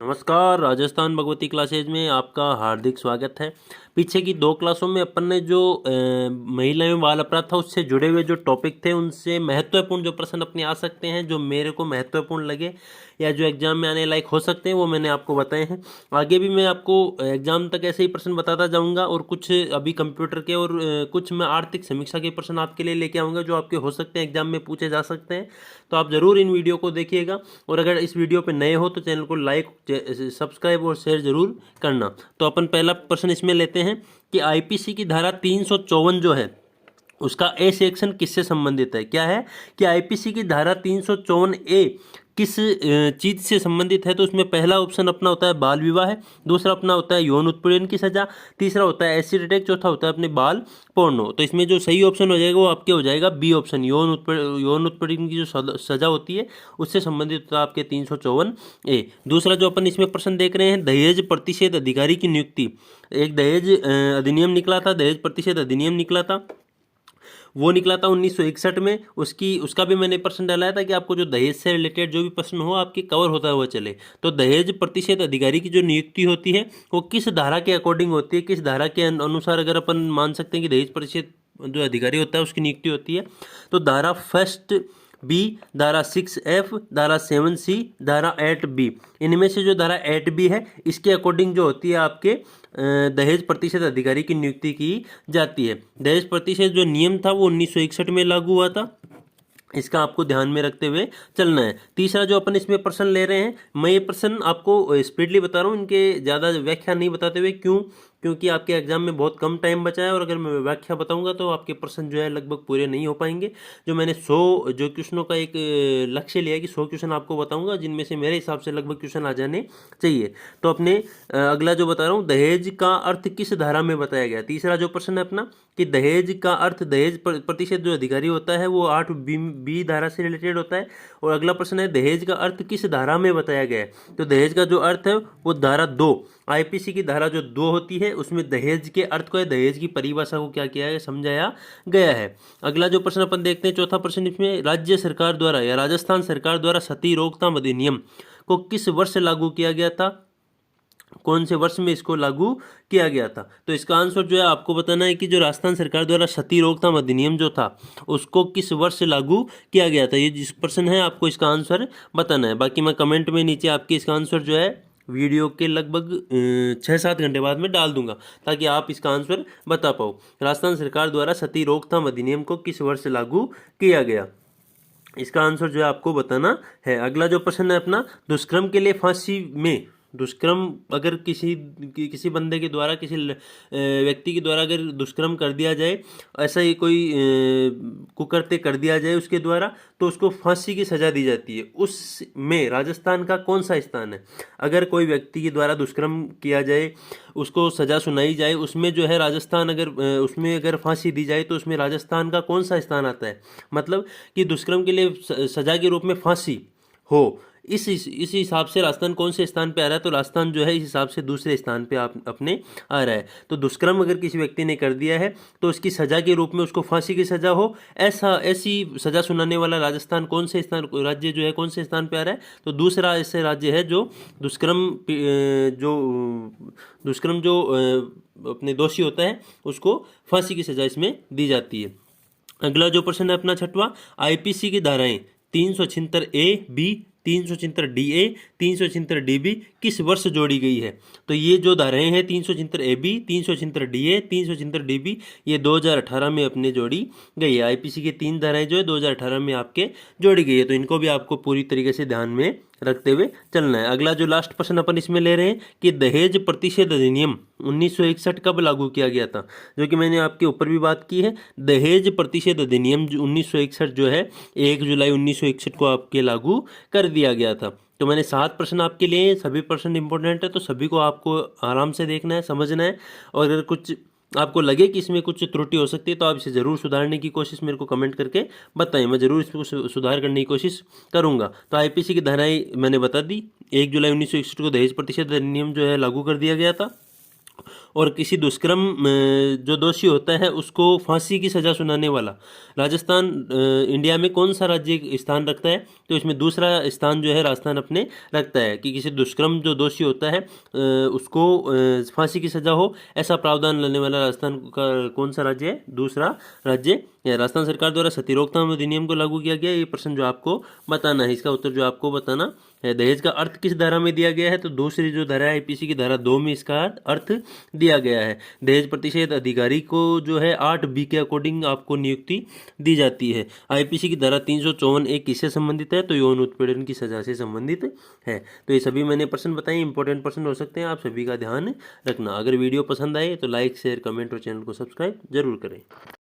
नमस्कार। राजस्थान भगवती क्लासेज में आपका हार्दिक स्वागत है। पीछे की 2 क्लासों में अपन ने जो महिला एवं बाल अपराध था उससे जुड़े हुए जो टॉपिक थे उनसे महत्वपूर्ण जो प्रश्न अपने आ सकते हैं, जो मेरे को महत्वपूर्ण लगे या जो एग्जाम में आने लायक हो सकते हैं, वो मैंने आपको बताए हैं। आगे भी मैं आपको एग्जाम तक ऐसे ही प्रश्न बताता जाऊंगा और कुछ अभी कंप्यूटर के और कुछ मैं आर्थिक समीक्षा के प्रश्न आपके लिए लेके आऊँगा जो आपके हो सकते हैं, एग्जाम में पूछे जा सकते हैं। तो आप ज़रूर इन वीडियो को देखिएगा और अगर इस वीडियो पर नए हो तो चैनल को लाइक, सब्सक्राइब और शेयर जरूर करना। तो अपन पहला प्रश्न इसमें लेते हैं कि आईपीसी की धारा 354 जो है उसका ए सेक्शन किससे संबंधित है। क्या है कि आईपीसी की धारा 354 ए किस चीज़ से संबंधित है। तो उसमें पहला ऑप्शन अपना होता है बाल विवाह, दूसरा अपना होता है यौन उत्पीड़न की सजा, तीसरा होता है एसिड अटैक, चौथा होता है अपने बाल पोर्नो। तो इसमें जो सही ऑप्शन हो जाएगा वो आपके हो जाएगा बी ऑप्शन, यौन उत्पीड़न की जो सजा होती है उससे संबंधित होता है आपके 354 ए। दूसरा जो अपन इसमें प्रश्न देख रहे हैं, दहेज प्रतिषेध अधिकारी की नियुक्ति। एक दहेज अधिनियम निकला था, दहेज प्रतिषेध अधिनियम निकला था, वो निकला था 1961 में। उसका भी मैंने प्रश्न डाला था कि आपको जो दहेज से रिलेटेड जो भी प्रश्न हो आपके कवर होता हुआ चले। तो दहेज प्रतिषेध अधिकारी की जो नियुक्ति होती है वो किस धारा के अकॉर्डिंग होती है, किस धारा के अनुसार अगर अपन मान सकते हैं कि दहेज प्रतिषेध जो अधिकारी होता है उसकी नियुक्ति होती है। तो धारा 1 बी, धारा 6F, धारा 7C, धारा 8B, इनमें से जो धारा 8B है इसके अकॉर्डिंग जो होती है आपके दहेज प्रतिषेध अधिकारी की नियुक्ति की जाती है। दहेज प्रतिषेध जो नियम था वो 1961 में लागू हुआ था, इसका आपको ध्यान में रखते हुए चलना है। तीसरा जो अपन इसमें प्रश्न ले रहे हैं, मैं ये प्रश्न आपको स्पीडली बता रहा हूँ, इनके ज़्यादा व्याख्या नहीं बताते हुए। क्योंकि आपके एग्जाम में बहुत कम टाइम बचा है और अगर मैं व्याख्या बताऊंगा तो आपके प्रश्न जो है लगभग पूरे नहीं हो पाएंगे। जो मैंने 100 जो क्वेश्चनों का एक लक्ष्य लिया है कि 100 क्वेश्चन आपको बताऊंगा, जिनमें से मेरे हिसाब से लगभग क्वेश्चन आ जाने चाहिए। तो अपने अगला जो बता रहा हूँ, दहेज का अर्थ किस धारा में बताया गया। तीसरा जो प्रश्न है अपना कि दहेज का अर्थ, दहेज प्रतिषेध जो अधिकारी होता है वो 8B धारा से रिलेटेड होता है। और अगला प्रश्न है दहेज का अर्थ किस धारा में बताया गया है। तो दहेज का जो अर्थ है वो धारा 2, आईपीसी की धारा जो 2 होती है उसमें दहेज के अर्थ को, दहेज की परिभाषा को क्या किया है, समझाया गया है। अगला जो प्रश्न अपन देखते हैं, चौथा प्रश्न, इसमें राज्य सरकार द्वारा या राजस्थान सरकार द्वारा सती रोकथाम अधिनियम को किस वर्ष लागू किया गया था, कौन से वर्ष में इसको लागू किया गया था। तो इसका आंसर जो है आपको बताना है कि जो राजस्थान सरकार द्वारा सती रोकथाम अधिनियम जो था उसको किस वर्ष लागू किया गया था। ये जिस प्रश्न है आपको इसका आंसर बताना है। बाकी मैं कमेंट में नीचे आपके इसका आंसर जो है वीडियो के लगभग 6-7 घंटे बाद में डाल दूंगा ताकि आप इसका आंसर बता पाओ। राजस्थान सरकार द्वारा सती रोकथाम अधिनियम को किस वर्ष लागू किया गया, इसका आंसर जो है आपको बताना है। अगला जो प्रश्न है अपना, दुष्कर्म के लिए फांसी में, दुष्कर्म अगर किसी बंदे के द्वारा, किसी व्यक्ति के द्वारा अगर दुष्कर्म कर दिया जाए, ऐसा ही कोई कुकृत्य कर दिया जाए उसके द्वारा, तो उसको फांसी की सज़ा दी जाती है। उसमें राजस्थान का कौन सा स्थान है। अगर कोई व्यक्ति के द्वारा दुष्कर्म किया जाए, उसको सज़ा सुनाई जाए, उसमें जो है राजस्थान उसमें अगर फांसी दी जाए तो उसमें राजस्थान का कौन सा स्थान आता है। मतलब कि दुष्कर्म के लिए सज़ा के रूप में फांसी हो, इस हिसाब से राजस्थान कौन से स्थान पे आ रहा है। तो राजस्थान जो है इस हिसाब से दूसरे स्थान पे आप अपने आ रहा है। तो दुष्कर्म अगर किसी व्यक्ति ने कर दिया है तो उसकी सजा के रूप में उसको फांसी की सजा हो, ऐसी सजा सुनाने वाला राजस्थान कौन से स्थान, राज्य जो है कौन से स्थान पे आ रहा है। तो दूसरा ऐसे राज्य है जो दुष्कर्म जो अपने दोषी होता है उसको फांसी की सजा इसमें दी जाती है। अगला जो प्रश्न है अपना छठवां, आईपीसी की धाराएं 376A-B, 376DA, 376DB किस वर्ष जोड़ी गई है। तो ये जो धाराएं हैं 376AB, 376DA, 376DB, ये 2018 में अपने जोड़ी गई है। आईपीसी की 3 धाराएं जो है 2018 में आपके जोड़ी गई है। तो इनको भी आपको पूरी तरीके से ध्यान में रखते हुए चलना है। अगला जो लास्ट प्रश्न अपन इसमें ले रहे हैं कि दहेज प्रतिषेध अधिनियम 1961 कब लागू किया गया था, जो कि मैंने आपके ऊपर भी बात की है। दहेज प्रतिषेध अधिनियम 1961 जो है 1 जुलाई 1961 को आपके लागू कर दिया गया था। तो मैंने 7 प्रश्न आपके लिए, सभी प्रश्न इंपॉर्टेंट है, तो सभी को आपको आराम से देखना है, समझना है। और अगर कुछ आपको लगे कि इसमें कुछ त्रुटि हो सकती है तो आप इसे ज़रूर सुधारने की कोशिश मेरे को कमेंट करके बताएं, मैं ज़रूर इसको सुधार करने की कोशिश करूंगा। तो आईपीसी की धाराएं मैंने बता दी। 1 जुलाई 1961 को दहेज प्रतिषेध अधिनियम जो है लागू कर दिया गया था। और किसी दुष्कर्म जो दोषी होता है उसको फांसी की सज़ा सुनाने वाला राजस्थान इंडिया में कौन सा राज्य स्थान रखता है। तो इसमें दूसरा स्थान जो है राजस्थान अपने रखता है कि किसी दुष्कर्म जो दोषी होता है उसको फांसी की सजा हो, ऐसा प्रावधान लाने वाला राजस्थान का कौन सा राज्य है? दूसरा राज्य है। राजस्थान सरकार द्वारा सती रोकथाम अधिनियम को लागू किया गया, ये प्रश्न जो आपको बताना है, इसका उत्तर जो आपको बताना है। दहेज का अर्थ किस धारा में दिया गया है? तो दूसरी जो धारा है आईपीसी की धारा 2 में इसका अर्थ दिया गया है। दहेज प्रतिषेध अधिकारी को जो है 8B के अकॉर्डिंग आपको नियुक्ति दी जाती है। आईपीसी की धारा 354 किससे संबंधित है? तो यौन उत्पीड़न की सजा से संबंधित है। तो ये सभी मैंने प्रश्न बताए, इंपॉर्टेंट प्रश्न हो सकते हैं, आप सभी का ध्यान रखना। अगर वीडियो पसंद आए तो लाइक शेयर कमेंट और चैनल को सब्सक्राइब जरूर करें।